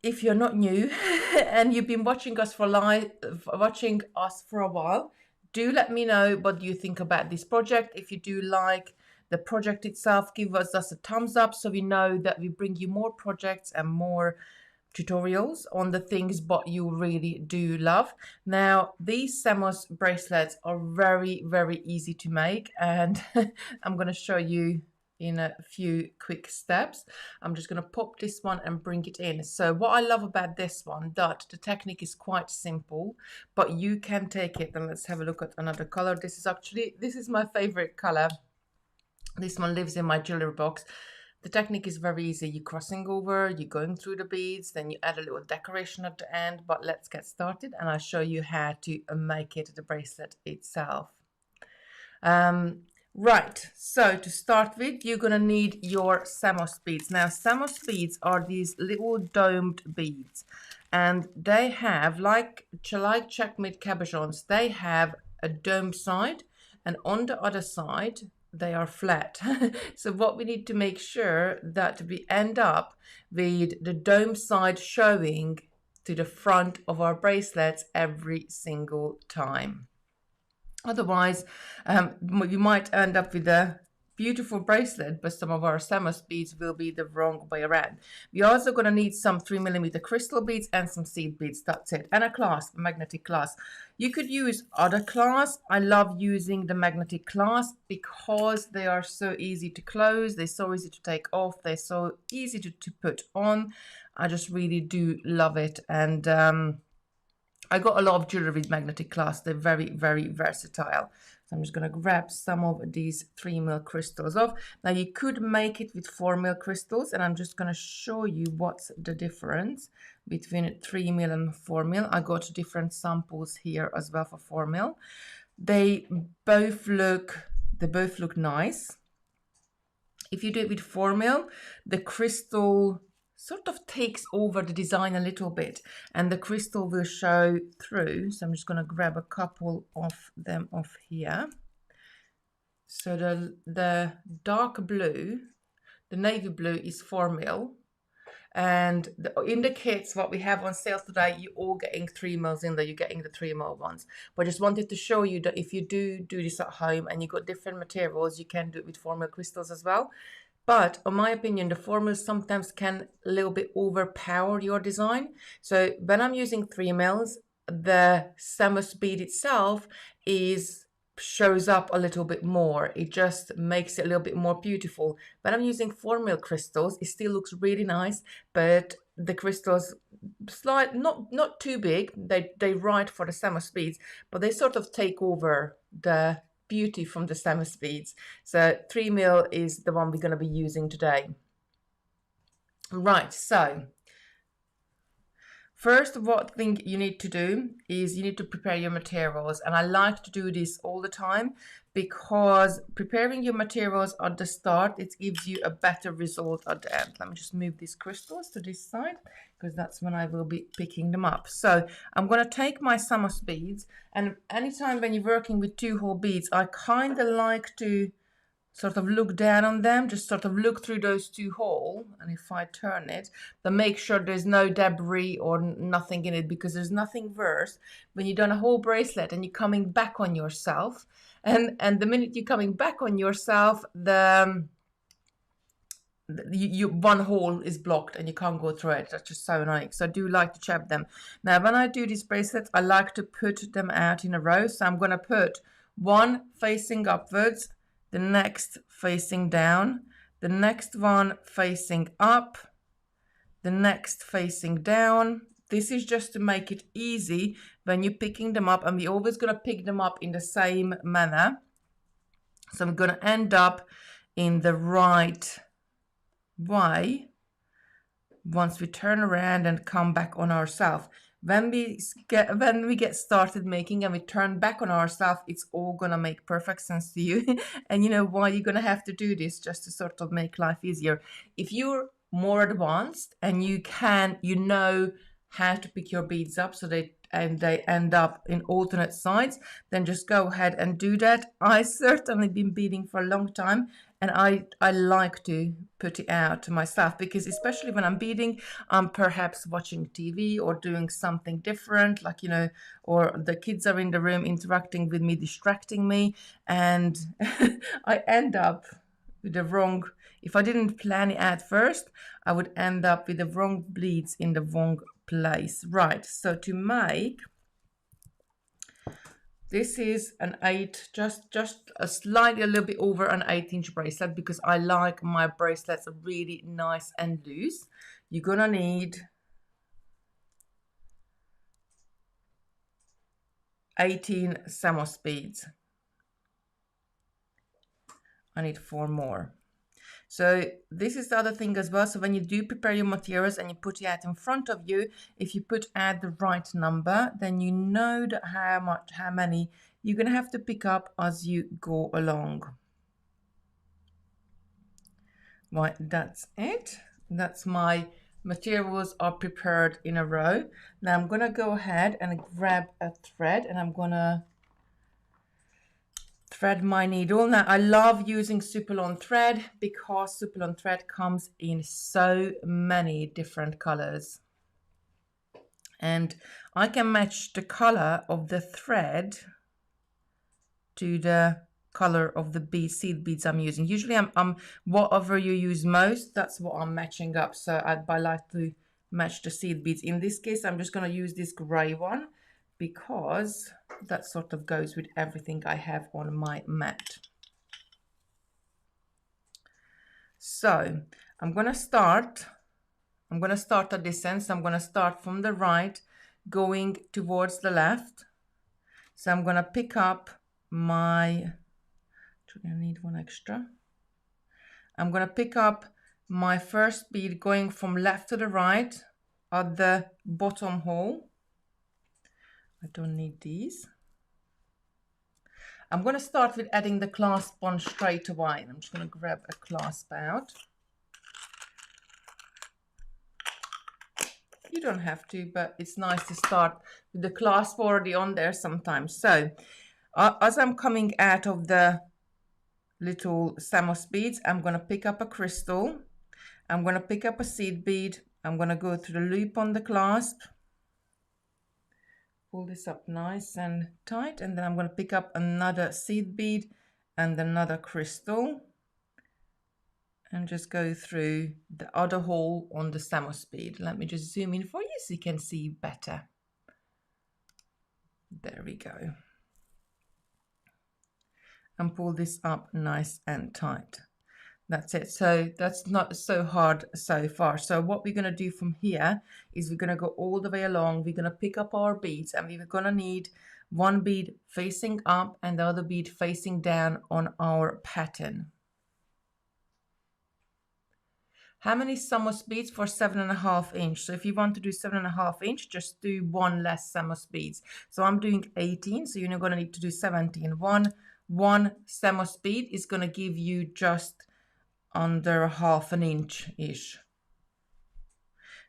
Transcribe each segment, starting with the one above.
if you're not new and you've been watching us for a while, do let me know what you think about this project. If you do like the project itself, give us a thumbs up so we know that we bring you more projects and more tutorials on the things what you really do love. Now, these Samos bracelets are very, very easy to make, and I'm going to show you in a few quick steps. I'm just going to pop this one and bring it in. So what I love about this one, that the technique is quite simple, but you can take it, and let's have a look at another color. This is my favorite color. This one lives in my jewelry box. The technique is very easy. You're crossing over, you're going through the beads, then you add a little decoration at the end. But let's get started and I'll show you how to make it the bracelet itself. Right, so to start with, you're going to need your Samos beads. Now, Samos beads are these little domed beads, and they have, like checkmate cabochons, they have a domed side, and on the other side, they are flat. So what we need to make sure that we end up with the dome side showing to the front of our bracelets every single time. Otherwise, you might end up with a beautiful bracelet, but some of our Samos beads will be the wrong way around. We're also going to need some 3mm crystal beads and some seed beads. That's it. And a clasp, a magnetic clasp. You could use other clasps. I love using the magnetic clasp because they are so easy to close. They're so easy to take off. They're so easy to put on. I just really do love it. And I got a lot of jewelry with magnetic clasps. They're very, very versatile. So I'm just going to grab some of these 3mm crystals off. Now you could make it with 4mm crystals, and I'm just going to show you what's the difference between 3mm and 4mm. I got different samples here as well for 4mm. They both look nice. If you do it with 4mm, the crystal sort of takes over the design a little bit, and the crystal will show through. So I'm just going to grab a couple of them off here. So the dark blue, the navy blue, is 4mm, and in the kits what we have on sale today, you're all getting 3mm in there. You're getting the 3mm ones, but I just wanted to show you that if you do this at home and you got different materials, you can do it with 4mm crystals as well. But in my opinion, the 4mm sometimes can a little bit overpower your design. So when I'm using 3mm, the Samos bead itself shows up a little bit more. It just makes it a little bit more beautiful. When I'm using 4mm crystals, it still looks really nice, but the crystals not too big. They right for the Samos beads, but they sort of take over the beauty from the Samos beads. So 3mm is the one we're going to be using today. Right, so first, what thing you need to do is you need to prepare your materials, and I like to do this all the time because preparing your materials at the start, it gives you a better result at the end. Let me just move these crystals to this side because that's when I will be picking them up. So I'm going to take my Samos beads, and anytime when you're working with 2-hole beads, I kind of like to sort of look down on them, just sort of look through those 2 holes, and if I turn it, then make sure there's no debris or nothing in it, because there's nothing worse when you've done a whole bracelet and you're coming back on yourself, and the minute you're coming back on yourself, one hole is blocked and you can't go through it. That's just so annoying. So I do like to chop them. Now when I do these bracelets, I like to put them out in a row. So I'm going to put one facing upwards, the next facing down, the next one facing up, the next facing down. This is just to make it easy when you're picking them up, and we're always going to pick them up in the same manner. So I'm going to end up in the right way once we turn around and come back on ourselves. When we get started making and we turn back on ourselves, it's all gonna make perfect sense to you. And you know why you're gonna have to do this, just to sort of make life easier. If you're more advanced and you know how to pick your beads up so they end up in alternate sides, then just go ahead and do that. I certainly been beading for a long time, and I like to put it out myself, because especially when I'm beading, I'm perhaps watching TV or doing something different, like, you know, or the kids are in the room interacting with me, distracting me, and I end up with the wrong, if I didn't plan it at first, I would end up with the wrong bleeds in the wrong place. Right, so to make, this is an 8, just a slightly a little bit over an 8-inch bracelet, because I like my bracelets really nice and loose. You're gonna need 18 Samos beads. I need 4 more. So this is the other thing as well. So when you do prepare your materials and you put it out in front of you, if you put out the right number, then you know that how many you're gonna have to pick up as you go along. Right, that's it. That's my materials are prepared in a row. Now I'm gonna go ahead and grab a thread, and I'm gonna thread my needle. Now I love using Superlon thread because Superlon thread comes in so many different colors, and I can match the color of the thread to the color of the seed beads I'm using. Usually I'm whatever you use most, that's what I'm matching up. So I like to match the seed beads. In this case, I'm just going to use this gray one because that sort of goes with everything I have on my mat. So I'm going to start at this end. So I'm going to start from the right going towards the left. So I'm going to pick up my, I need one extra. I'm going to pick up my first bead going from left to the right at the bottom hole. I don't need these. I'm going to start with adding the clasp on straight away. I'm just going to grab a clasp out. You don't have to, but it's nice to start with the clasp already on there sometimes. So as I'm coming out of the little Samos beads, I'm going to pick up a crystal. I'm going to pick up a seed bead. I'm going to go through the loop on the clasp. Pull this up nice and tight, and then I'm going to pick up another seed bead and another crystal and just go through the other hole on the Samos bead. Let me just zoom in for you so you can see better. There we go. And pull this up nice and tight. That's it. So that's not so hard so far. So what we're going to do from here is we're going to go all the way along. We're going to pick up our beads, and we're going to need one bead facing up and the other bead facing down on our pattern. How many Samos beads for 7.5 inch? So if you want to do 7.5 inch, just do one less Samos beads. So I'm doing 18, so you're going to need to do 17. One Samos bead is going to give you just under 1/2 inch-ish.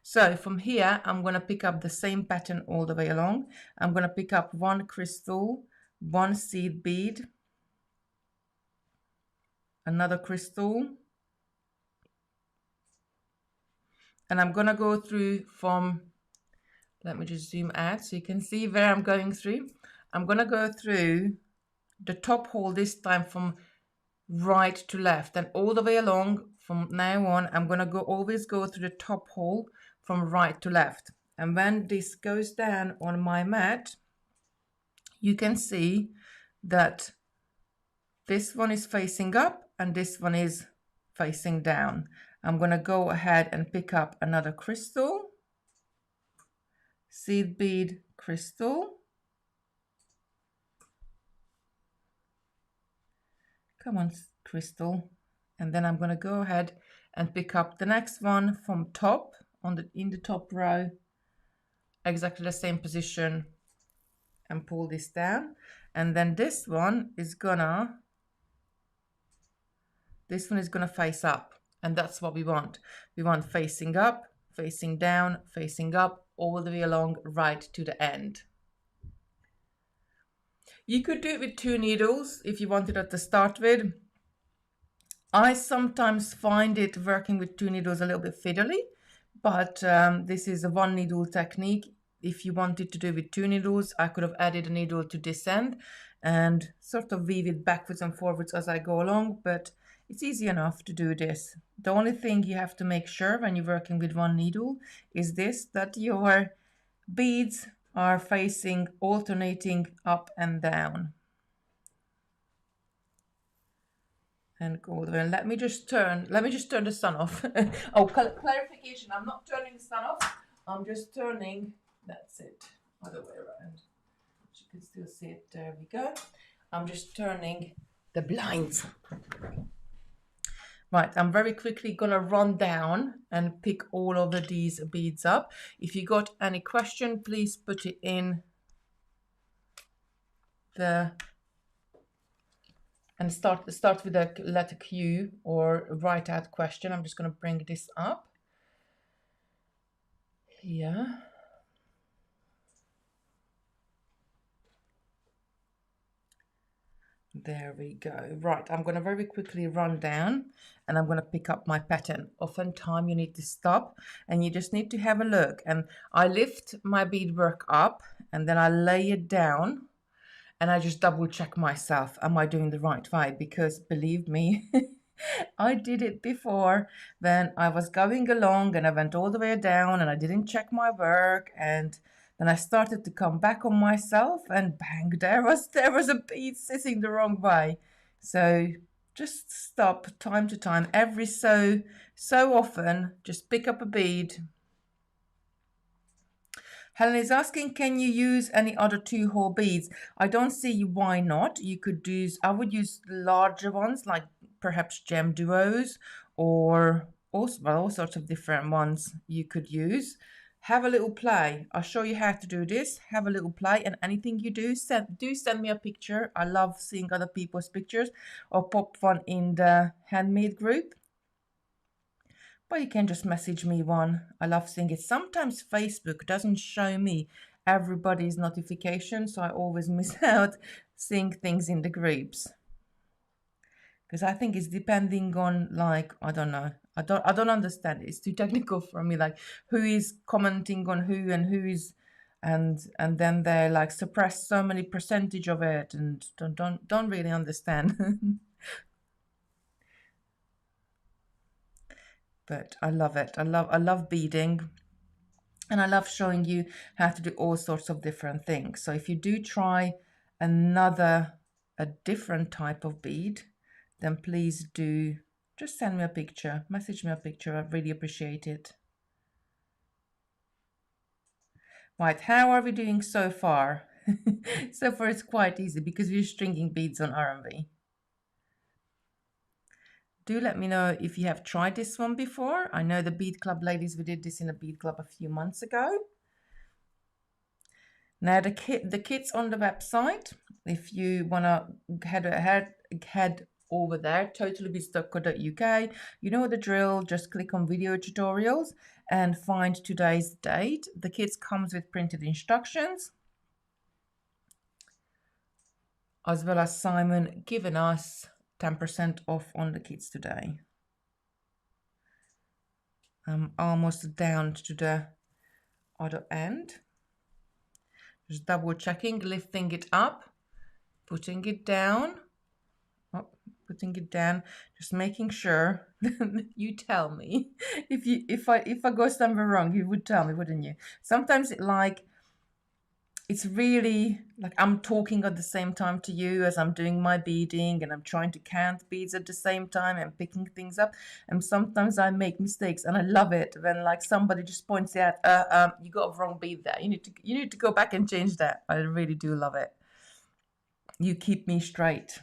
So from here, I'm going to pick up the same pattern all the way along. I'm going to pick up one crystal, one seed bead, another crystal, and I'm going to go through from, let me just zoom out so you can see where I'm going through. I'm going to go through the top hole this time from right to left, and all the way along from now on I'm going to always go through the top hole from right to left. And when this goes down on my mat, you can see that this one is facing up and this one is facing down. I'm going to go ahead and pick up another crystal, seed bead, crystal. Come on, crystal. And then I'm going to go ahead and pick up the next one from top in the top row, exactly the same position, and pull this down. And then this one is gonna face up, and that's what we want. We want facing up, facing down, facing up, all the way along right to the end. You could do it with 2 needles if you wanted at the start with. I sometimes find it working with 2 needles a little bit fiddly, but this is a 1 needle technique. If you wanted to do with 2 needles, I could have added a needle to this end and sort of weave it backwards and forwards as I go along, but it's easy enough to do this. The only thing you have to make sure when you're working with 1 needle is this, that your beads are facing alternating up and down. And go over. And let me just turn the sun off. Oh, clarification, I'm not turning the sun off. I'm just turning, that's it, other way around. You can still see it, there we go. I'm just turning the blinds. Right, I'm very quickly gonna run down and pick all of these beads up. If you got any question, please put it in the, and start with the letter Q or write out question. I'm just gonna bring this up here. There we go. Right, I'm going to very quickly run down and I'm going to pick up my pattern. Oftentimes you need to stop and you just need to have a look. And I lift my beadwork up and then I lay it down and I just double check myself. Am I doing the right way? Because believe me, I did it before when I was going along and I went all the way down and I didn't check my work, and then I started to come back on myself and bang, there was a bead sitting the wrong way. So just stop time to time, every so often, just pick up a bead. Helen is asking, can you use any other 2-hole beads? I don't see why not. You could use, I would use larger ones like perhaps gem duos or also, well, all sorts of different ones you could use. Have a little play. I'll show you how to do this. Have a little play, and anything you do, send me a picture. I love seeing other people's pictures, or pop one in the handmade group. But you can just message me one. I love seeing it. Sometimes Facebook doesn't show me everybody's notifications, so I always miss out seeing things in the groups. Because I think it's depending on, like, I don't know. I don't understand it. It's too technical for me. Like, who is commenting on who and who is, and then they like suppress so many percentage of it, and don't really understand. But I love it. I love beading, and I love showing you how to do all sorts of different things. So if you do try a different type of bead, then please do just send me a picture, message me a picture. I really appreciate it. Right, how are we doing so far? So far it's quite easy because we're stringing beads on R&B. Do let me know if you have tried this one before. I know the Bead Club ladies, we did this in a Bead Club a few months ago. Now the kit's on the website. If you want to head over there, totallybeads.co.uk. You know the drill, just click on video tutorials and find today's date. The kit comes with printed instructions, as well as Simon giving us 10% off on the kits today. I'm almost down to the other end. Just double checking, lifting it up, putting it down, putting it down, just making sure. You tell me if I go somewhere wrong, you would tell me, wouldn't you? Sometimes it's really like I'm talking at the same time to you as I'm doing my beading, and I'm trying to count beads at the same time and picking things up, and sometimes I make mistakes, and I love it when like somebody just points out, you got a wrong bead there, you need to go back and change that. I really do love it. You keep me straight.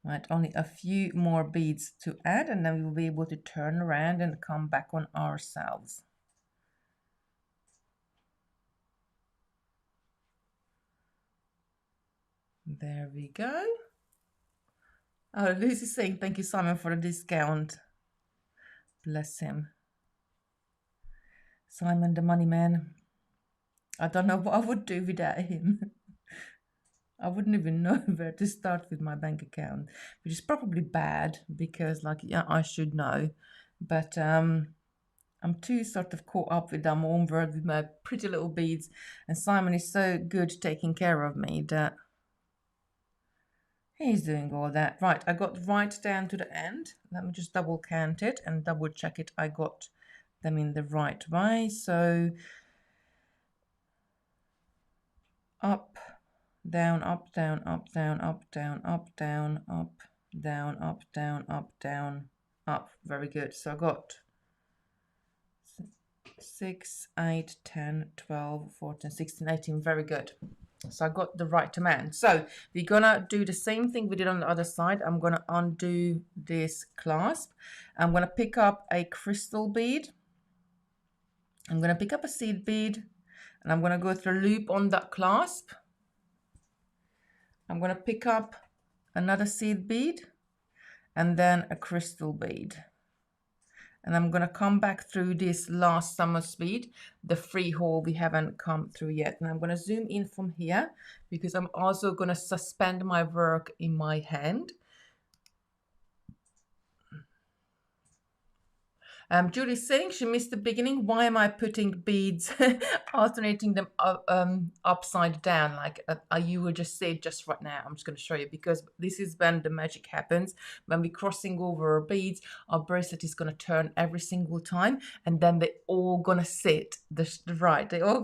Right, only a few more beads to add, and then we will be able to turn around and come back on ourselves. There we go. Oh, Lucy's saying thank you, Simon, for the discount. Bless him. Simon, the money man. I don't know what I would do without him. I wouldn't even know where to start with my bank account, which is probably bad because, like, yeah, I should know, but I'm too sort of caught up with my own world with my pretty little beads, and Simon is so good taking care of me that he's doing all that. Right, I got right down to the end. Let me just double count it and double check it. I got them in the right way. So up, down, up, down, up, down, up, down, up, down, up, down, up, down, up, down, up. Very good. So I got 6, 8, 10, 12, 14, 16, 18. Very good. So I got the right amount. So we're gonna do the same thing we did on the other side. I'm gonna undo this clasp. I'm gonna pick up a crystal bead. I'm gonna pick up a seed bead, and I'm gonna go through a loop on that clasp. I'm gonna pick up another seed bead and then a crystal bead. And I'm gonna come back through this last Samos bead, the free hole we haven't come through yet. And I'm gonna zoom in from here because I'm also gonna suspend my work in my hand. Julie's saying she missed the beginning. Why am I putting beads, alternating them upside down? Like you will just see it just right now. I'm just going to show you because this is when the magic happens. When we're crossing over our beads, our bracelet is going to turn every single time, and then they're all going to sit the right. They're all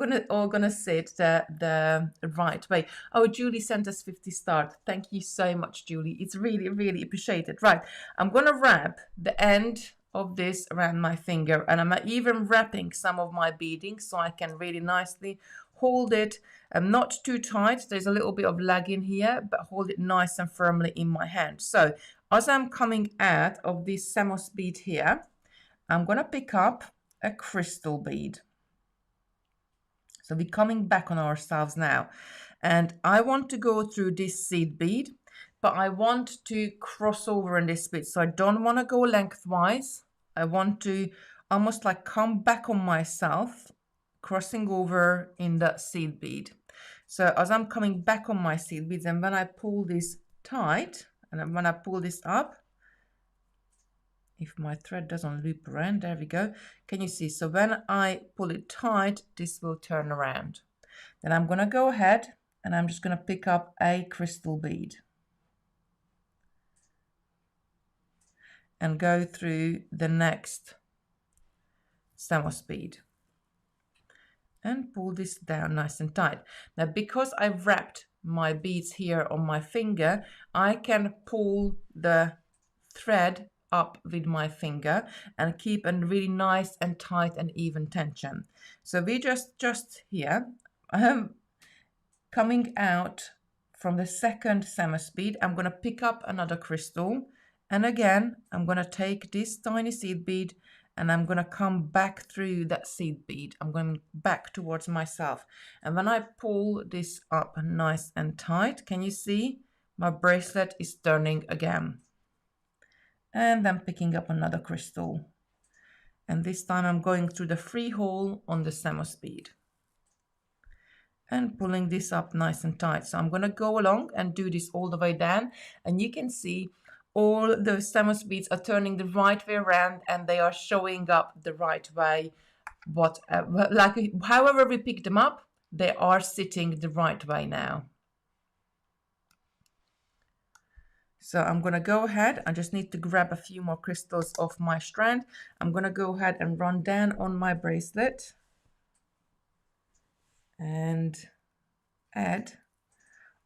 gonna sit the right way. Oh, Julie sent us 50 stars. Thank you so much, Julie. It's really, really appreciated. Right, I'm going to wrap the end of this around my finger, and I'm even wrapping some of my beading so I can really nicely hold it, not too tight. There's a little bit of lag in here, but hold it nice and firmly in my hand. So as I'm coming out of this Samos bead here, I'm gonna pick up a crystal bead. So we're coming back on ourselves now, and I want to go through this seed bead, but I want to cross over in this bit. So I don't want to go lengthwise. I want to almost like come back on myself, crossing over in that seed bead. So as I'm coming back on my seed beads, and when I pull this tight, and when I pull this up, if my thread doesn't loop around, there we go. Can you see? So when I pull it tight, this will turn around. Then I'm going to go ahead and I'm just going to pick up a crystal bead and go through the next Samos bead and pull this down nice and tight. Now, because I've wrapped my beads here on my finger, I can pull the thread up with my finger and keep a really nice and tight and even tension. So we just here, coming out from the second Samos bead, I'm going to pick up another crystal, and again I'm going to take this tiny seed bead and I'm going to come back through that seed bead. I'm going back towards myself, and when I pull this up nice and tight, can you see my bracelet is turning again? And then picking up another crystal, and this time I'm going through the free hole on the Samos bead and pulling this up nice and tight. So I'm going to go along and do this all the way down, and you can see all the Samos beads are turning the right way around and they are showing up the right way. Like however we pick them up, they are sitting the right way now. So I'm going to go ahead. I just need to grab a few more crystals off my strand. I'm going to go ahead and run down on my bracelet and add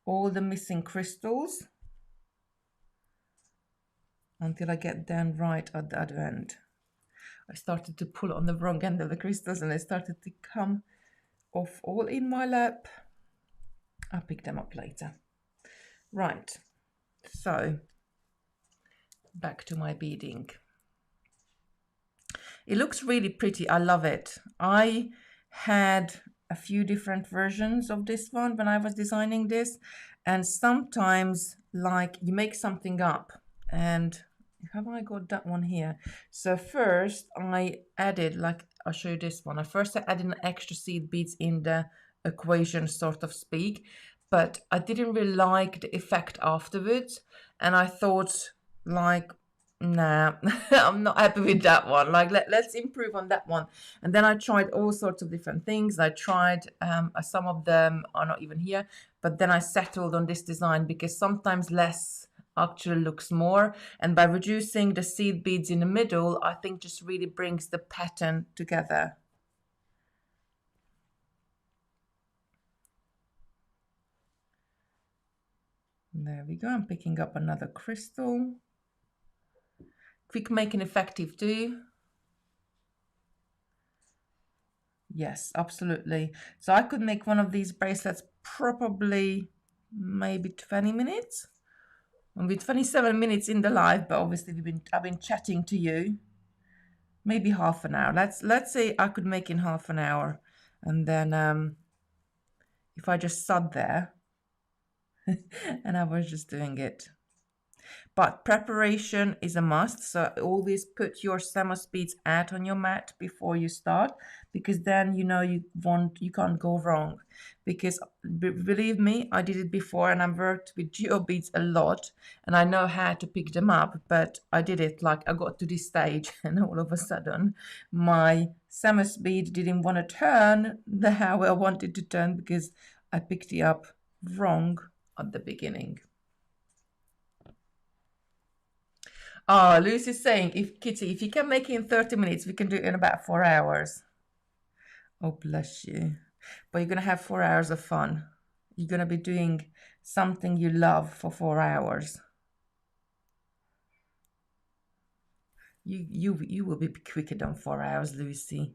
all the missing crystals until I get down right at the other end. I started to pull on the wrong end of the crystals and they started to come off all in my lap. I'll pick them up later. Right, so back to my beading. It looks really pretty. I love it. I had a few different versions of this one when I was designing this, and sometimes like you make something up, and have I got that one here? So first I added, like I'll show you this one. First I added an extra seed beads in the equation, sort of speak, but I didn't really like the effect afterwards, and I thought like, nah, I'm not happy with that one. Like let's improve on that one. And then I tried all sorts of different things. I tried some of them are not even here, but then I settled on this design because sometimes less actually looks more, and by reducing the seed beads in the middle, I think just really brings the pattern together. There we go. I'm picking up another crystal. Quick making effective too. Yes, absolutely. So I could make one of these bracelets probably maybe 20 minutes. And with 27 minutes in the live, but obviously I've been chatting to you. Maybe half an hour. Let's say I could make in half an hour. And then if I just sat there and I was just doing it. But preparation is a must, so always put your Samos beads out on your mat before you start, because then you know you can't go wrong. Because believe me, I did it before and I've worked with geo beads a lot and I know how to pick them up, but I did it like I got to this stage and all of a sudden my Samos bead didn't want to turn the how I wanted to turn because I picked it up wrong at the beginning. Oh, Lucy's saying, if Kitti, if you can make it in 30 minutes, we can do it in about 4 hours. Oh, bless you. But you're going to have 4 hours of fun. You're going to be doing something you love for 4 hours. You will be quicker than 4 hours, Lucy.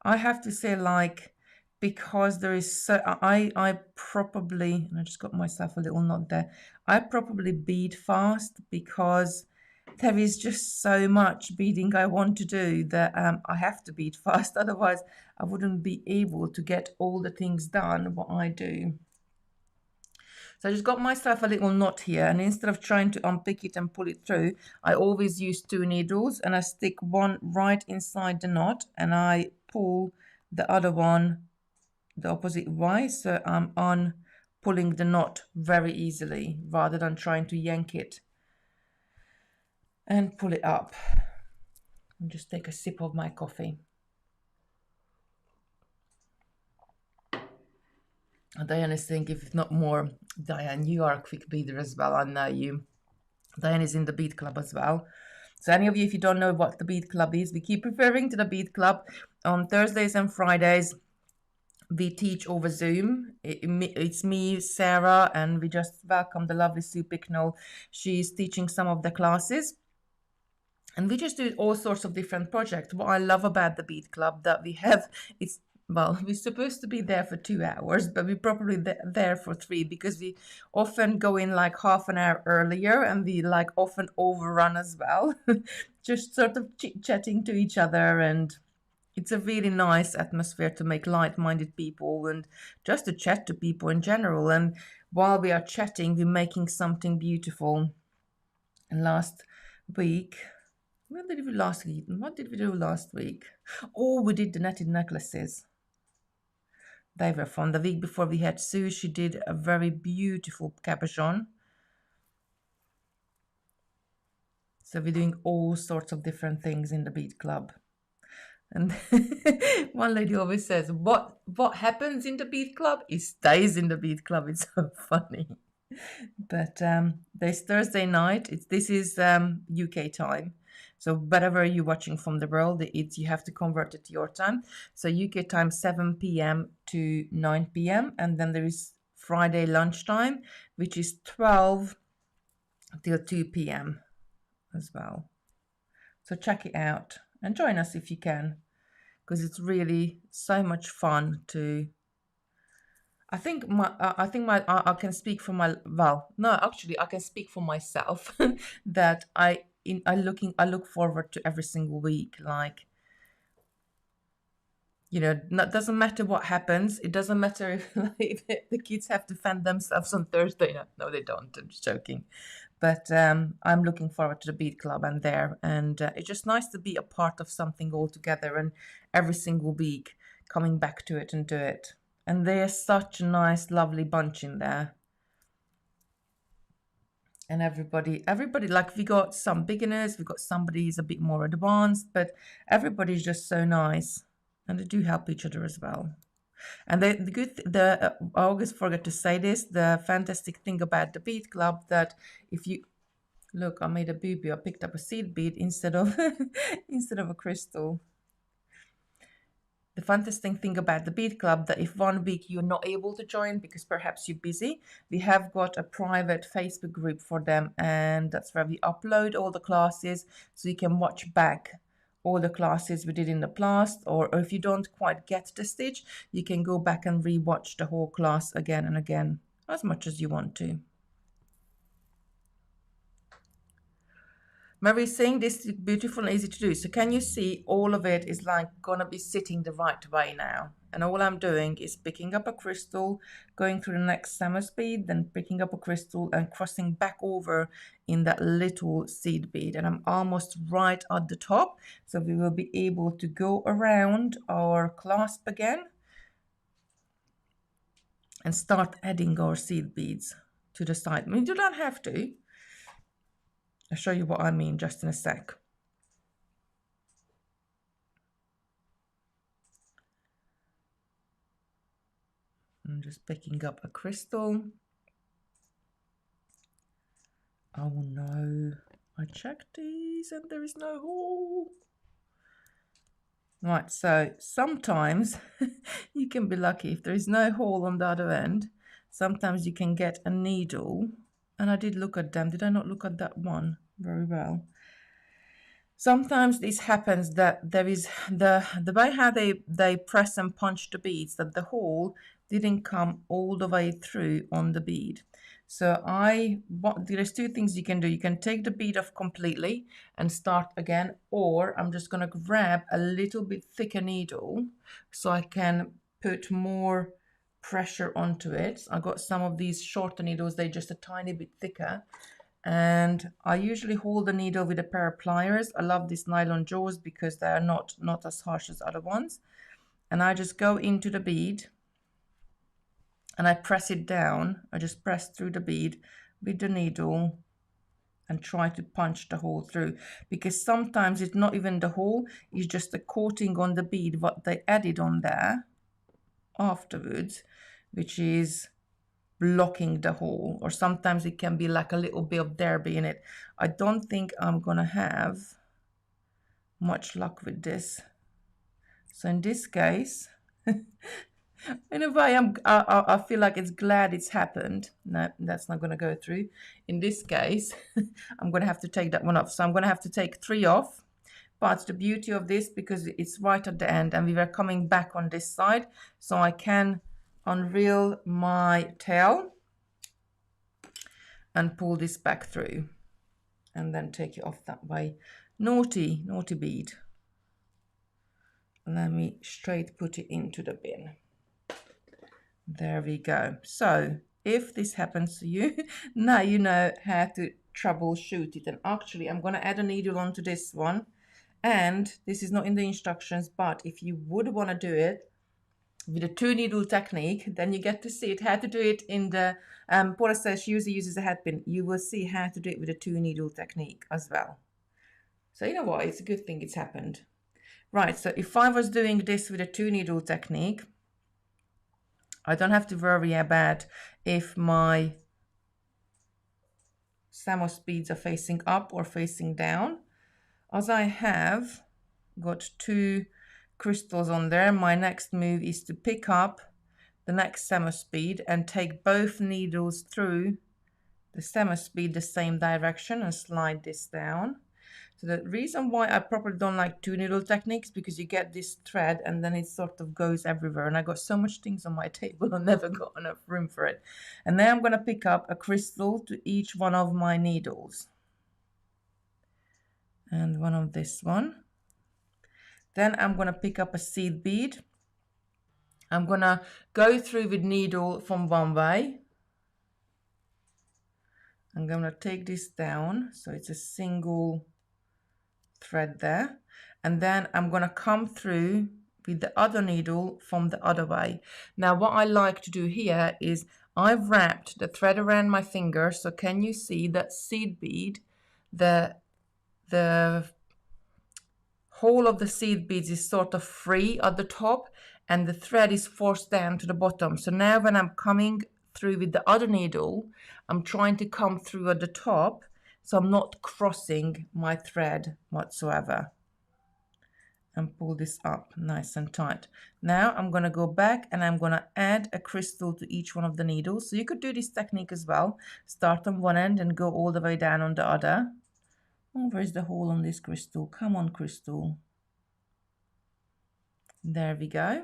I have to say, like, because there is so I probably, and I just got myself a little knot there, I probably bead fast because there is just so much beading I want to do that I have to bead fast, otherwise I wouldn't be able to get all the things done what I do. So I just got myself a little knot here, and instead of trying to unpick it and pull it through, I always use 2 needles and I stick one right inside the knot and I pull the other one the opposite way, so I'm pulling the knot very easily rather than trying to yank it and pull it up. And just take a sip of my coffee. Diane is saying, if not more, Diane, you are a quick beader as well. I know you. Diane is in the Bead Club as well. So any of you, if you don't know what the Bead Club is, we keep referring to the Bead Club. On Thursdays and Fridays, we teach over Zoom. It's me, Sarah, and we just welcome the lovely Sue Picknell. She's teaching some of the classes. And we just do all sorts of different projects. What I love about the Bead Club that we have, it's, well, we're supposed to be there for 2 hours, but we're probably there for 3 because we often go in like half an hour earlier and we like often overrun as well. Just sort of chit-chatting to each other, and it's a really nice atmosphere to make like-minded people and just to chat to people in general. And while we are chatting, we're making something beautiful. And last week, what did we do last week? Oh, we did the netted necklaces. They were fun. The week before we had Sue, she did a very beautiful cabochon. So we're doing all sorts of different things in the Bead Club. And one lady always says, what happens in the Bead Club, it stays in the Bead Club. It's so funny. But there's Thursday night. This is UK time. So whatever you're watching from the world, you have to convert it to your time. So UK time 7 p.m. to 9 p.m. And then there is Friday lunchtime, which is 12 till 2 p.m. as well. So check it out and join us if you can, because it's really so much fun to. I can speak for my, well, no, actually I can speak for myself that I look forward to every single week. Like, you know, it doesn't matter what happens. It doesn't matter if like, the kids have to fend themselves on Thursday. No, they don't. I'm just joking. But I'm looking forward to the Bead Club and there. And it's just nice to be a part of something all together and every single week coming back to it and do it. And there's such a nice, lovely bunch in there. And everybody, like we got some beginners, we got somebody who's a bit more advanced, but everybody's just so nice. And they do help each other as well. And I always forget to say this, the fantastic thing about the bead club, that if you, look, I made a booby, I picked up a seed bead instead of, instead of a crystal. The fantastic thing about the Bead Club, that if one week you're not able to join because perhaps you're busy, we have got a private Facebook group for them, and that's where we upload all the classes, so you can watch back all the classes we did in the past, or if you don't quite get the stitch, you can go back and re-watch the whole class again and again, as much as you want to. Mary's saying this is beautiful and easy to do. So can you see all of it is like gonna be sitting the right way now? And all I'm doing is picking up a crystal, going through the next Samos bead, then picking up a crystal and crossing back over in that little seed bead. And I'm almost right at the top. So we will be able to go around our clasp again and start adding our seed beads to the side. I mean, you don't have to. I'll show you what I mean just in a sec. I'm just picking up a crystal. Oh no, I checked these and there is no hole. Right, so sometimes you can be lucky if there is no hole on the other end. Sometimes you can get a needle, and I did look at them. Did I not look at that one very well? Sometimes this happens that there is the way how they press and punch the beads, that the hole didn't come all the way through on the bead. So there's two things you can do. You can take the bead off completely and start again, or I'm just going to grab a little bit thicker needle so I can put more pressure onto it. I got some of these shorter needles, they're just a tiny bit thicker. And I usually hold the needle with a pair of pliers. I love these nylon jaws because they are not as harsh as other ones. And I just go into the bead and I press it down. I just press through the bead with the needle and try to punch the hole through, because sometimes it's not even the hole, it's just a coating on the bead what they added on there afterwards, which is blocking the hole. Or sometimes it can be like a little bit of derby in it. I don't think I'm gonna have much luck with this. So in this case, in a way, I feel like it's glad it's happened. No, that's not going to go through. In this case, I'm going to have to take that one off. So I'm going to have to take 3 off. But the beauty of this, because it's right at the end and we were coming back on this side, so I can unreel my tail and pull this back through and then take it off that way. Naughty, naughty bead. Let me straight put it into the bin. There we go. So if this happens to you, now you know how to troubleshoot it. And actually, I'm going to add a needle onto this one. And this is not in the instructions, but if you would want to do it with a 2 needle technique, then you get to see it, how to do it in the, Paula says she usually uses a head pin. You will see how to do it with a 2 needle technique as well. So you know what, it's a good thing it's happened. Right, so if I was doing this with a 2 needle technique, I don't have to worry about if my Samos beads are facing up or facing down. As I have got 2 crystals on there, my next move is to pick up the next Samos bead and take both needles through the Samos bead the same direction and slide this down. So the reason why I probably don't like 2 needle techniques, because you get this thread and then it sort of goes everywhere, and I got so much things on my table I never got enough room for it. And then I'm going to pick up a crystal to each one of my needles and one of this one. Then I'm going to pick up a seed bead. I'm going to go through with needle from one way. I'm going to take this down so it's a single thread there, and then I'm going to come through with the other needle from the other way. Now what I like to do here is I've wrapped the thread around my finger, so can you see that seed bead, the whole of the seed beads is sort of free at the top and the thread is forced down to the bottom. So now when I'm coming through with the other needle, I'm trying to come through at the top, so I'm not crossing my thread whatsoever. And pull this up nice and tight. Now I'm going to go back and I'm going to add a crystal to each one of the needles. So you could do this technique as well. Start on one end and go all the way down on the other. Oh, where's the hole on this crystal? Come on, crystal. There we go.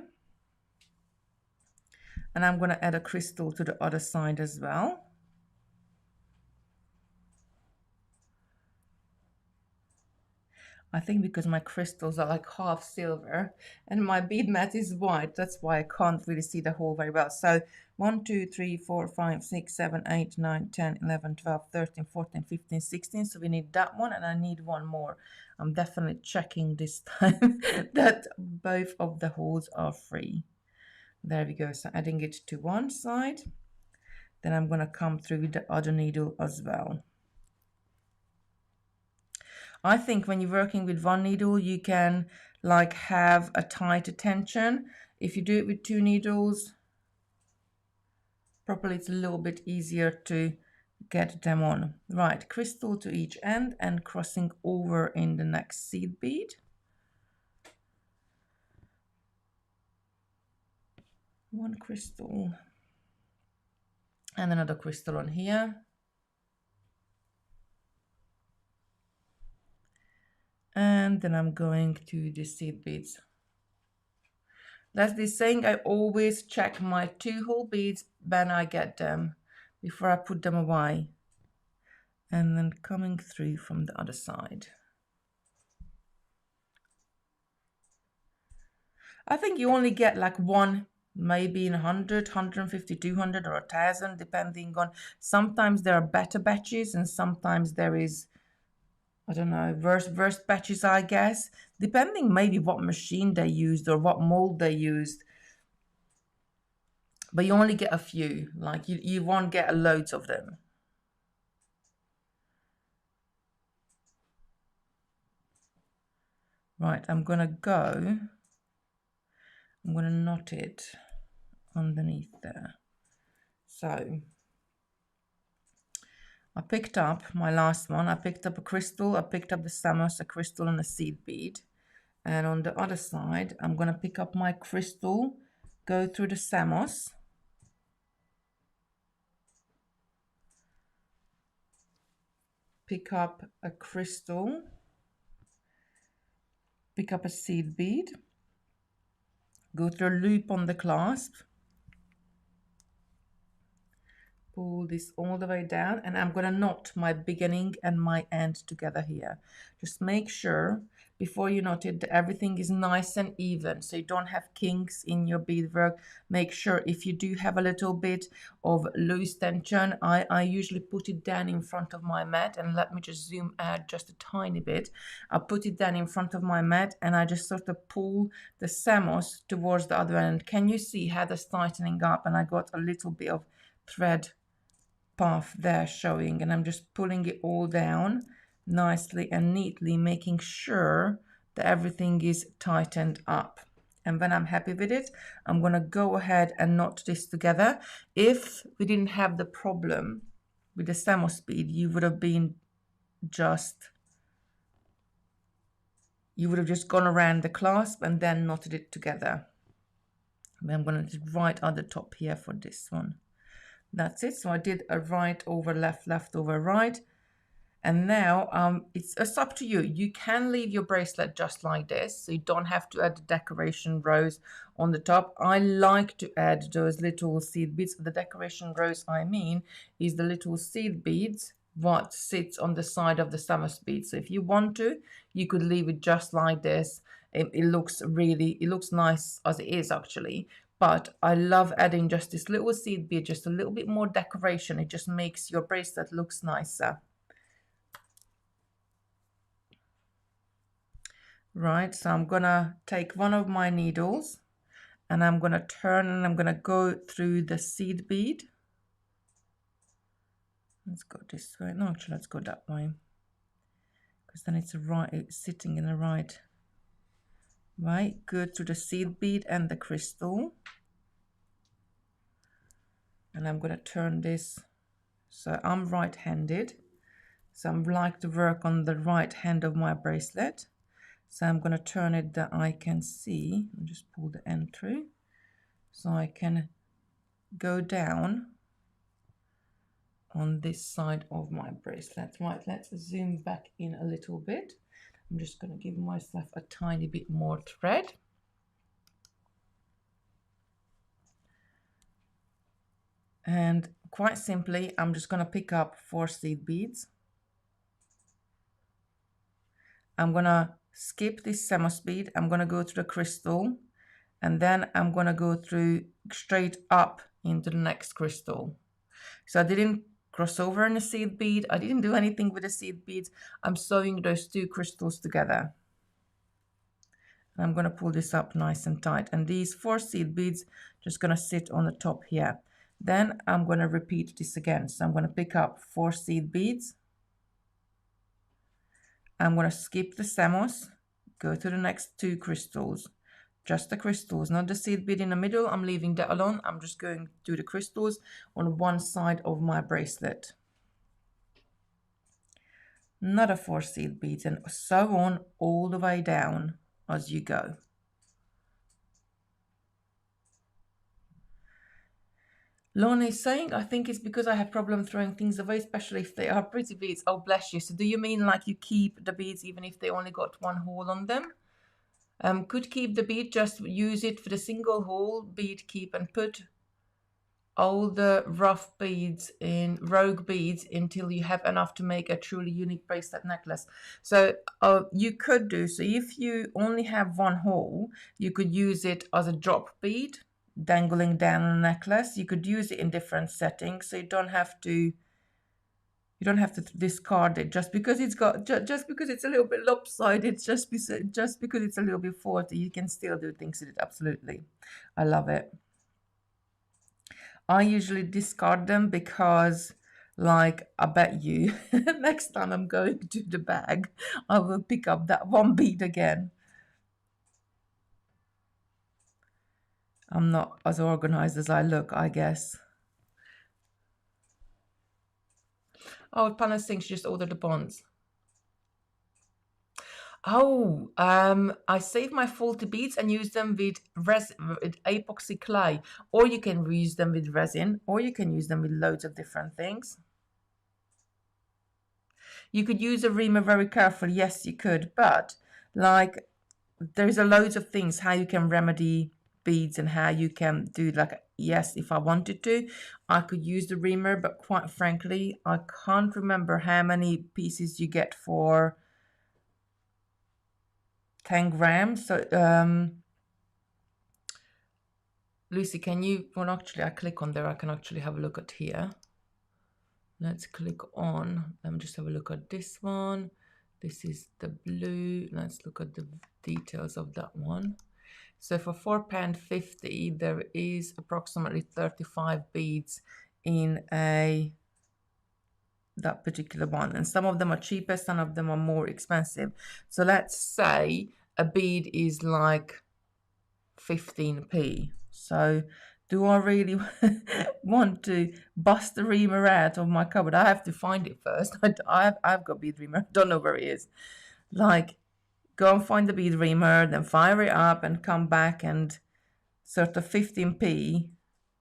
And I'm going to add a crystal to the other side as well. I think because my crystals are like half silver and my bead mat is white, that's why I can't really see the hole very well. So 1, 2, 3, 4, 5, 6, 7, 8, 9, 10, 11, 12, 13, 14, 15, 16. So we need that one and I need one more. I'm definitely checking this time that both of the holes are free. There we go. So adding it to one side. Then I'm going to come through with the other needle as well. I think when you're working with one needle, you can like have a tighter tension. If you do it with two needles properly, it's a little bit easier to get them on. Right, crystal to each end and crossing over in the next seed bead. One crystal and another crystal on here. And then I'm going to the seed beads. That's the saying, I always check my 2-hole beads when I get them before I put them away. And then coming through from the other side. I think you only get like one, maybe in 100, 150, 200 or 1,000, depending on, sometimes there are better batches and sometimes there is, I don't know, worse batches, I guess, depending maybe what machine they used or what mold they used. But you only get a few, like you won't get loads of them. Right, I'm going to knot it underneath there. So I picked up my last one. I picked up a crystal, I picked up the Samos, a crystal and a seed bead. And on the other side, I'm going to pick up my crystal, go through the Samos. Pick up a crystal, pick up a seed bead, go through a loop on the clasp, pull this all the way down, and I'm going to knot my beginning and my end together here. Just make sure before you knot it that everything is nice and even, so you don't have kinks in your beadwork. Make sure if you do have a little bit of loose tension, I usually put it down in front of my mat, and let me just zoom out just a tiny bit. I put it down in front of my mat and I just sort of pull the Samos towards the other end. Can you see how that's tightening up? And I got a little bit of thread path there showing, and I'm just pulling it all down nicely and neatly, making sure that everything is tightened up. And when I'm happy with it, I'm going to go ahead and knot this together. If we didn't have the problem with the Samos bead, you would have just gone around the clasp and then knotted it together. I'm going to do right at the top here for this one. That's it. So I did a right over left, left over right. And now it's up to you. You can leave your bracelet just like this, so you don't have to add the decoration rose on the top. I like to add those little seed beads. The decoration rose, I mean, is the little seed beads what sits on the side of the Samos bead. So if you want to, you could leave it just like this. It looks nice as it is actually. But I love adding just this little seed bead, just a little bit more decoration. It just makes your bracelet looks nicer. Right, so I'm gonna take one of my needles and I'm gonna turn and I'm gonna go through the seed bead. Let's go this way. No, actually, let's go that way, because then it's sitting in the right. Right, go through the seed bead and the crystal. And I'm gonna turn this. So I'm right-handed. So I like to work on the right hand of my bracelet. So I'm gonna turn it that I can see. I'll just pull the end through. So I can go down on this side of my bracelet. Right, let's zoom back in a little bit. I'm just going to give myself a tiny bit more thread. And quite simply, I'm just going to pick up 4 seed beads. I'm going to skip this Samos bead. I'm going to go through the crystal, and then I'm going to go through straight up into the next crystal. So I didn't cross over in a seed bead. I didn't do anything with the seed beads. I'm sewing those 2 crystals together. And I'm going to pull this up nice and tight. And these 4 seed beads just going to sit on the top here. Then I'm going to repeat this again. So I'm going to pick up 4 seed beads. I'm going to skip the Samos, go to the next 2 crystals. Just the crystals, not the seed bead in the middle. I'm leaving that alone. I'm just going to do the crystals on one side of my bracelet. Another 4 seed beads, and so on all the way down as you go. Lorna is saying, I think it's because I have problem throwing things away, especially if they are pretty beads. Oh, bless you. So do you mean like you keep the beads even if they only got 1 hole on them? Could keep the bead, just use it for the single hole bead keep and put all the rough beads in rogue beads until you have enough to make a truly unique bracelet necklace. So you could do, so if you only have 1 hole, you could use it as a drop bead dangling down a necklace. You could use it in different settings, so you don't have to discard it just because it's got just because it's a little bit lopsided, just because it's a little bit faulty. You can still do things with it. Absolutely, I love it. I usually discard them because, like, I bet you next time I'm going to the bag, I will pick up that 1 bead again. I'm not as organized as I look, I guess. Oh, Panna thinks she just ordered the bonds. Oh, I save my faulty beads and use them with epoxy clay, or you can use them with resin, or you can use them with loads of different things. You could use a reamer very carefully, yes, you could, but like there's a loads of things how you can remedy beads and how you can do, like, yes, if I wanted to, I could use the reamer, but quite frankly, I can't remember how many pieces you get for 10 grams. So Lucy, can you, well, actually I click on there, I can actually have a look at here. Let's click on, let me just have a look at this one. This is the blue. Let's look at the details of that one. So for £4.50, there is approximately 35 beads in that particular one. And some of them are cheaper, some of them are more expensive. So let's say a bead is like 15p. So do I really want to bust the reamer out of my cupboard? I have to find it first. I've got bead reamer. Don't know where it is. Like, go and find the bead reamer, then fire it up and come back and sort of 15p.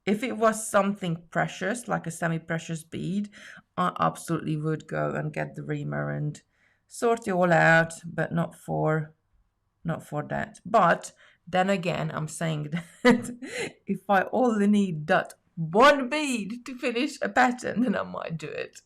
If it was something precious, like a semi-precious bead, I absolutely would go and get the reamer and sort it all out, but not for that. But then again, I'm saying that if I only need that 1 bead to finish a pattern, then I might do it.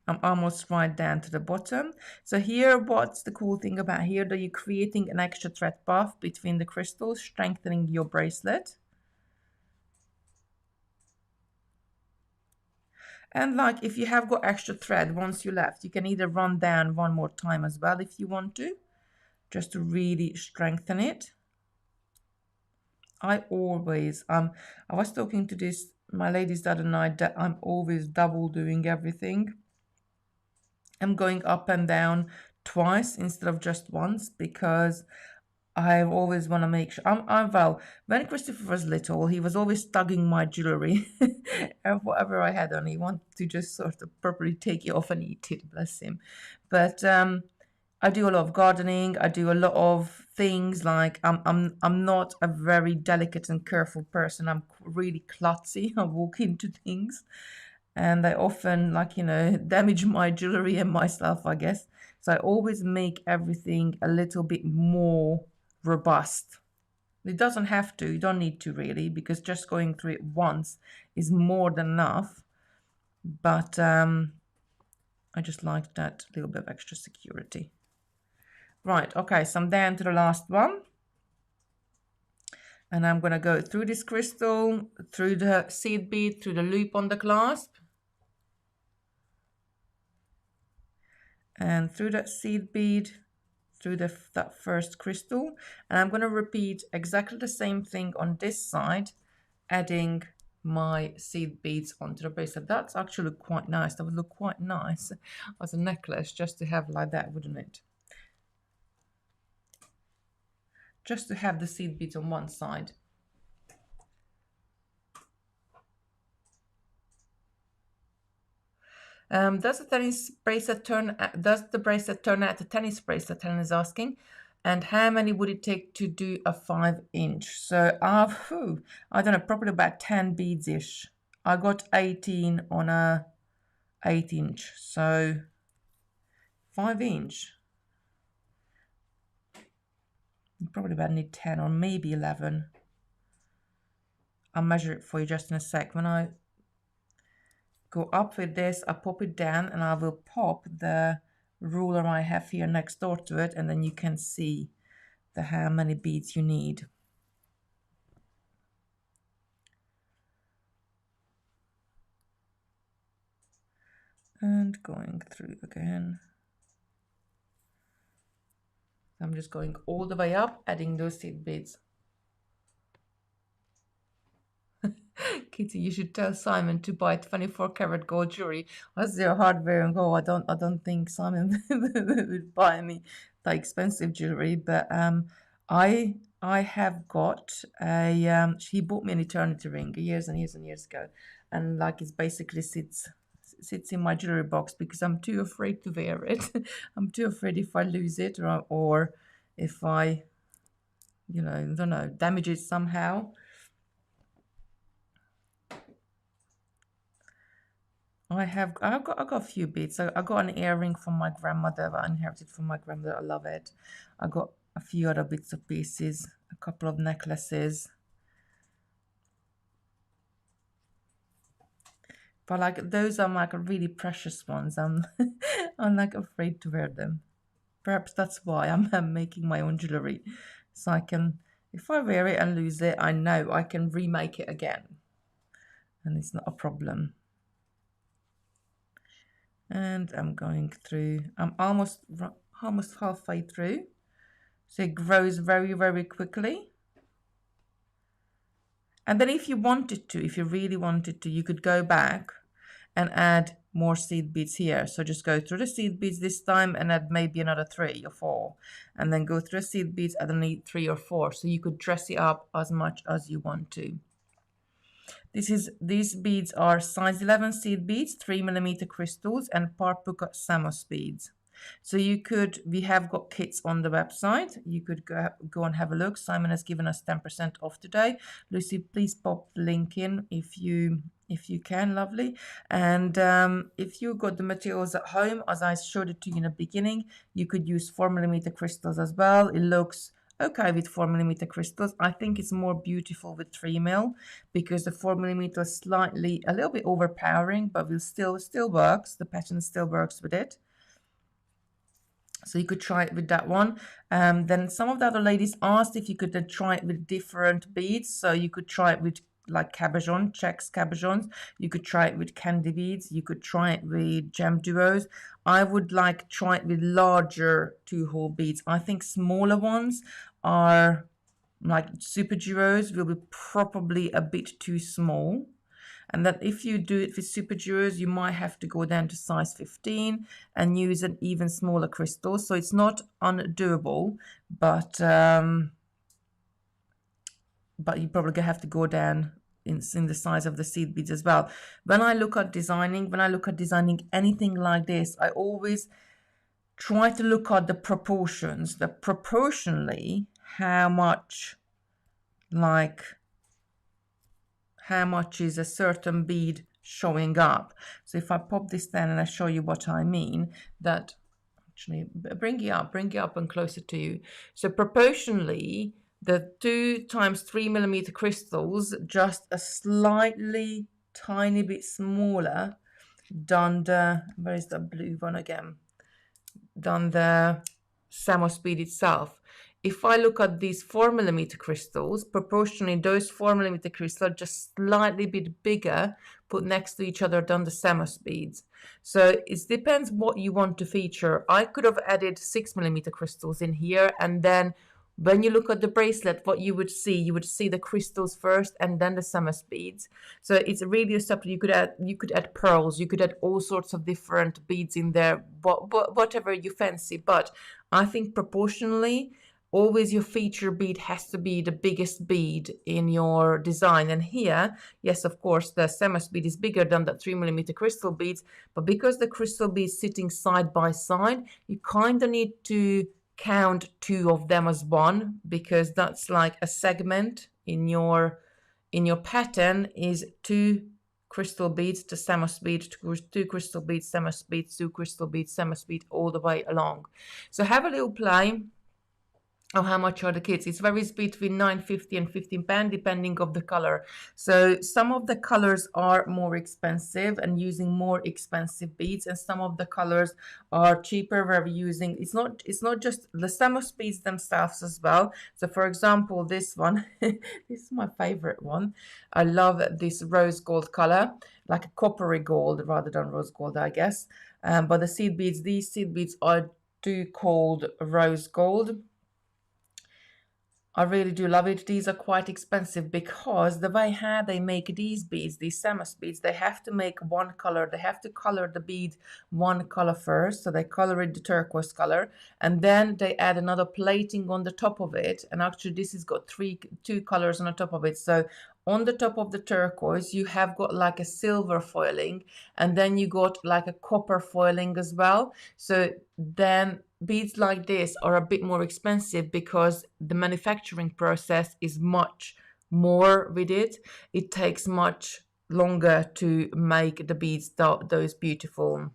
I'm almost right down to the bottom. So here, what's the cool thing about here? That you're creating an extra thread path between the crystals, strengthening your bracelet. And like if you have got extra thread once you left, you can either run down one more time as well if you want to, just to really strengthen it. I always, I was talking to my ladies the other night that I'm always double doing everything. I'm going up and down twice instead of just once because I always want to make sure. Well, when Christopher was little, he was always tugging my jewelry and whatever I had on, he wanted to just sort of properly take it off and eat it, bless him. But I do a lot of gardening. I do a lot of things like I'm not a very delicate and careful person. I'm really klutzy. I walk into things, and I often damage my jewelry and myself, I guess. So I always make everything a little bit more robust. It doesn't have to. You don't need to really, because just going through it once is more than enough. But I just like that little bit of extra security. Right, okay, so I'm down to the last one. And I'm going to go through this crystal, through the seed bead, through the loop on the clasp. And through that seed bead, through that first crystal. And I'm going to repeat exactly the same thing on this side, adding my seed beads onto the bracelet. That's actually quite nice. That would look quite nice as a necklace just to have like that, wouldn't it? Just to have the seed beads on one side. Does the bracelet turn out a tennis bracelet? Helen is asking. And how many would it take to do a 5-inch? So I don't know, probably about 10 beads-ish. I got 18 on a 8-inch. So 5-inch. You probably about need 10 or maybe 11. I'll measure it for you just in a sec. When I go up with this, I pop it down and I will pop the ruler I have here next door to it, and then you can see how many beads you need. And going through again. I'm just going all the way up, adding those seed beads. Kitti, you should tell Simon to buy 24-karat gold jewelry. That's their hardware and gold. I don't think Simon would buy me that expensive jewelry, but I have got a he bought me an eternity ring years and years and years ago, and like it basically sits in my jewelry box because I'm too afraid to wear it. I'm too afraid if I lose it or if I don't know, damage it somehow. I've got a few bits. I got an earring from my grandmother that I inherited from my grandmother. I love it. I got a few other bits of pieces, a couple of necklaces. But like those are like really precious ones. I'm like afraid to wear them. Perhaps that's why I'm making my own jewelry. So I can, if I wear it and lose it, I know I can remake it again. And it's not a problem. And I'm going through, I'm almost halfway through. So it grows very, very quickly. And then if you wanted to, if you really wanted to, you could go back and add more seed beads here. So just go through the seed beads this time and add maybe another 3 or 4. And then go through the seed beads, add another 3 or 4. So you could dress it up as much as you want to. These beads are size 11 seed beads, 3mm crystals, and Puca Samos beads. So we have got kits on the website. You could go and have a look. Simon has given us 10% off today. Lucy, please pop the link in if you can, lovely. And if you got the materials at home, as I showed it to you in the beginning, you could use 4mm crystals as well. It looks okay with 4mm crystals. I think it's more beautiful with 3mm because the 4mm is slightly a little bit overpowering, but will still works. The pattern still works with it. So you could try it with that one. Then some of the other ladies asked if you could try it with different beads. So you could try it with like cabochon, checks cabochons. You could try it with candy beads. You could try it with gem duos. I would like try it with larger 2-hole beads. I think smaller ones are like super duos will be probably a bit too small. And that if you do it with super duos, you might have to go down to size 15 and use an even smaller crystal. So it's not undoable, but you probably have to go down in the size of the seed beads as well. When I look at designing anything like this, I always try to look at the proportions, proportionally how much is a certain bead showing up. So if I pop this down and I show you what I mean, that actually bring it up and closer to you. So proportionally, the 2 times 3 millimeter crystals just a slightly tiny bit smaller than the, where is the blue one again, than the Samos bead itself. If I look at these 4 millimeter crystals, proportionally those 4 millimeter crystals are just slightly bit bigger put next to each other than the Samos beads. So it depends what you want to feature. I could have added 6 millimeter crystals in here, and then when you look at the bracelet, what you would see the crystals first and then the Samos beads. So it's really a step. You could add pearls, you could add all sorts of different beads in there, whatever you fancy. But I think proportionally, always your feature bead has to be the biggest bead in your design. And here, yes, of course, the Samos bead is bigger than the 3 millimeter crystal beads, but because the crystal beads sitting side by side, you kind of need to count 2 of them as one, because that's like a segment in your pattern is 2 crystal beads to Samos bead, 2 crystal beads, Samos beads, 2 crystal beads, Samos bead, all the way along. So have a little play. Oh, how much are the kits? It varies between £9.50 and £15 depending of the color. So some of the colors are more expensive and using more expensive beads, and some of the colors are cheaper. We're using it's not just the Samos beads themselves as well. So for example, this one, this is my favorite one. I love this rose gold color, like a coppery gold rather than rose gold, I guess. But the seed beads, these seed beads are called rose gold. I really do love it. These are quite expensive because the way how they make these beads, these Samos beads, they have to make one color. They have to color the bead one color first. So they color it the turquoise color, and then they add another plating on the top of it. And actually this has got 2 colors on the top of it. So on the top of the turquoise, you have got like a silver foiling, and then you got like a copper foiling as well. So then beads like this are a bit more expensive because the manufacturing process is much more with it. It takes much longer to make the beads those beautiful.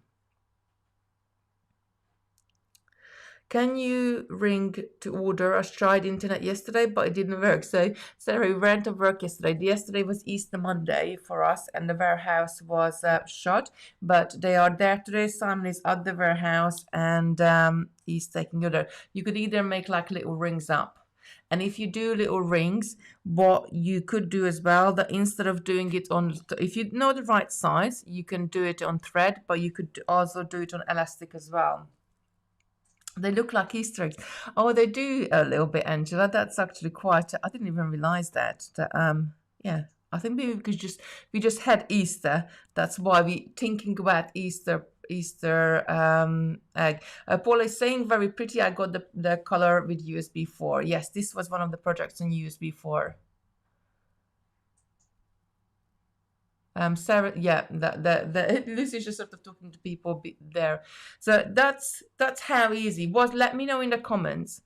Can you ring to order? I tried internet yesterday, but it didn't work. So sorry, we went to work yesterday. Yesterday was Easter Monday for us, and the warehouse was shut. But they are there today. Simon is at the warehouse, and he's taking order. You could either make like little rings up, and if you do little rings, what you could do as well, that instead of doing it on, if you know the right size, you can do it on thread, but you could also do it on elastic as well. They look like Easter eggs. Oh, they do a little bit, Angela. That's actually quite. I didn't even realize that. Yeah, I think maybe because we just had Easter. That's why we thinking about Easter egg. Paul is saying very pretty. I got the color with USB 4. Yes, this was one of the projects on USB 4. Sarah, yeah, Lucy's just sort of talking to people there. So that's how easy was. Let me know in the comments.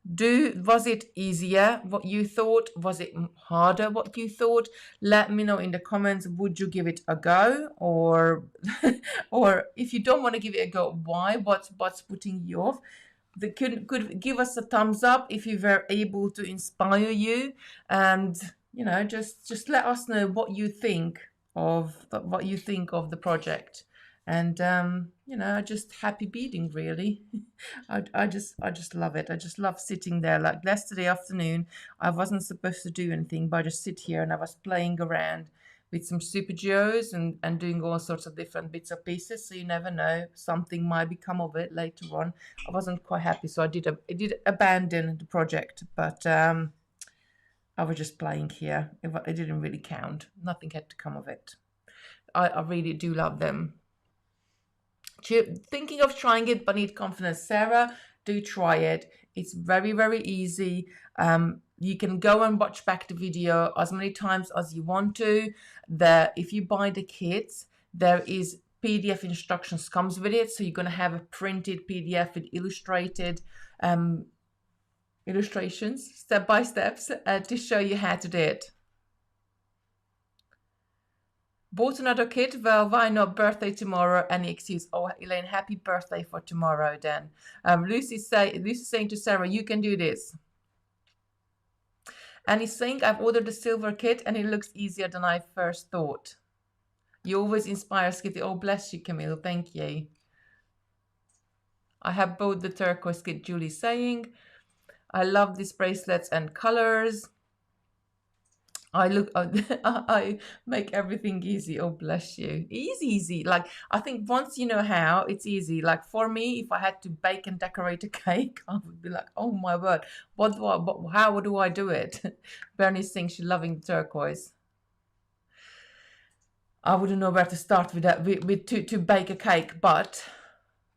Was it easier what you thought? Was it harder what you thought? Let me know in the comments. Would you give it a go, or or if you don't want to give it a go, why? What's putting you off? Could give us a thumbs up if you were able to inspire you, and just let us know what you think of the project. And you know, I just happy beading really. I just love it. I just love sitting there. Like yesterday afternoon, I wasn't supposed to do anything, but I just sit here and I was playing around with some super geos and doing all sorts of different bits of pieces. So you never know, something might become of it later on. I wasn't quite happy, so I did abandon the project, but I was just playing here. It didn't really count. Nothing had to come of it. I really do love them. Thinking of trying it but need confidence. Sarah, do try it. It's very, very easy. You can go and watch back the video as many times as you want to. If you buy the kits, there is PDF instructions comes with it. So you're going to have a printed PDF with illustrated illustrations, step by steps, to show you how to do it. Bought another kit? Well, why not? Birthday tomorrow. Any excuse? Oh, Elaine, happy birthday for tomorrow then. Lucy's saying to Sarah, you can do this. And he's saying, I've ordered the silver kit and it looks easier than I first thought. You always inspire Kitty. Oh, bless you, Camille. Thank you. I have bought the turquoise kit, Julie's saying. I love these bracelets and colors. I make everything easy. Oh, bless you. Easy. Like, I think once you know how, it's easy. Like for me, if I had to bake and decorate a cake, I would be like, oh my word, how do I do it? Bernie's saying she's loving the turquoise. I wouldn't know where to start with that, to bake a cake, but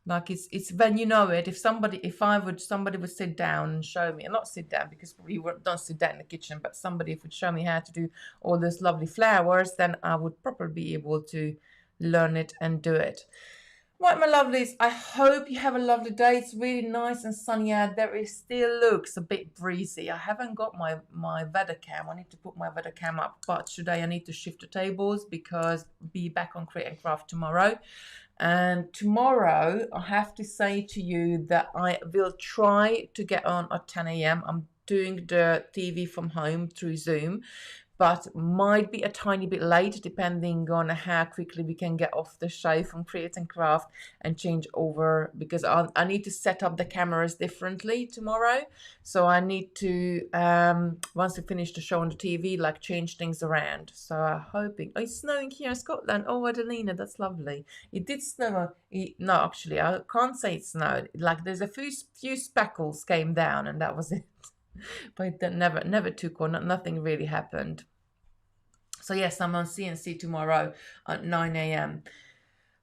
like it's when you know it. Somebody would sit down and show me, and not sit down because we don't sit down in the kitchen, but somebody would show me how to do all those lovely flowers, then I would probably be able to learn it and do it. Right, my lovelies, I hope you have a lovely day. It's really nice and sunny out there. It still looks a bit breezy. I haven't got my weather cam. I need to put my weather cam up, but today I need to shift the tables because be back on Create and Craft tomorrow. And tomorrow, I have to say to you that I will try to get on at 10 a.m. I'm doing the TV from home through Zoom, but might be a tiny bit late depending on how quickly we can get off the show from Create and Craft and change over, because I need to set up the cameras differently tomorrow. So I need to, once we finish the show on the TV, like change things around. So I'm hoping, oh, it's snowing here in Scotland. Oh, Adelina, that's lovely. It did snow. No, actually, I can't say it snowed. Like there's a few speckles came down and that was it. But that never took on. Nothing really happened. So yes, I'm on CNC tomorrow at 9 a.m.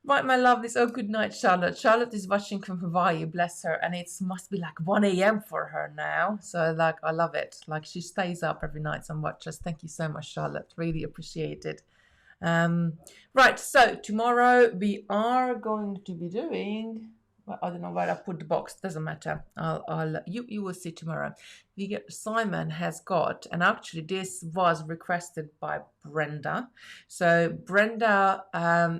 Right, my lovelies. Oh, good night, Charlotte. Charlotte is watching from Hawaii, bless her, and it must be like 1 a.m. for her now. So like, I love it. Like she stays up every night and watches. Thank you so much, Charlotte. Really appreciate it. Right, so tomorrow we are going to be doing. I don't know where I put the box. Doesn't matter. You will see tomorrow. Simon has got, and actually this was requested by Brenda. So Brenda,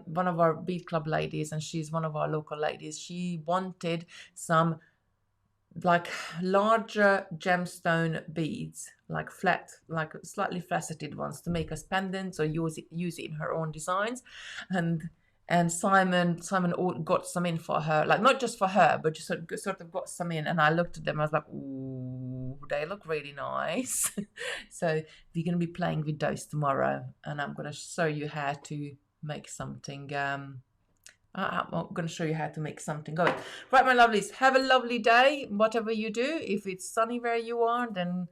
one of our Bead Club ladies, and she's one of our local ladies. She wanted some like larger gemstone beads, like flat, like slightly faceted ones, to make as pendants or use it in her own designs. And Simon got some in for her, like not just for her, but just sort of got some in. And I looked at them, I was like, ooh, they look really nice. So we're going to be playing with those tomorrow, and I'm going to show you how to make something. I'm going to show you how to make something going. Right, my lovelies, have a lovely day, whatever you do. If it's sunny where you are, then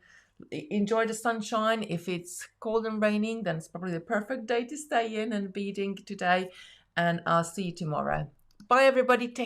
enjoy the sunshine. If it's cold and raining, then it's probably the perfect day to stay in and beading today. And I'll see you tomorrow. Bye, everybody. Take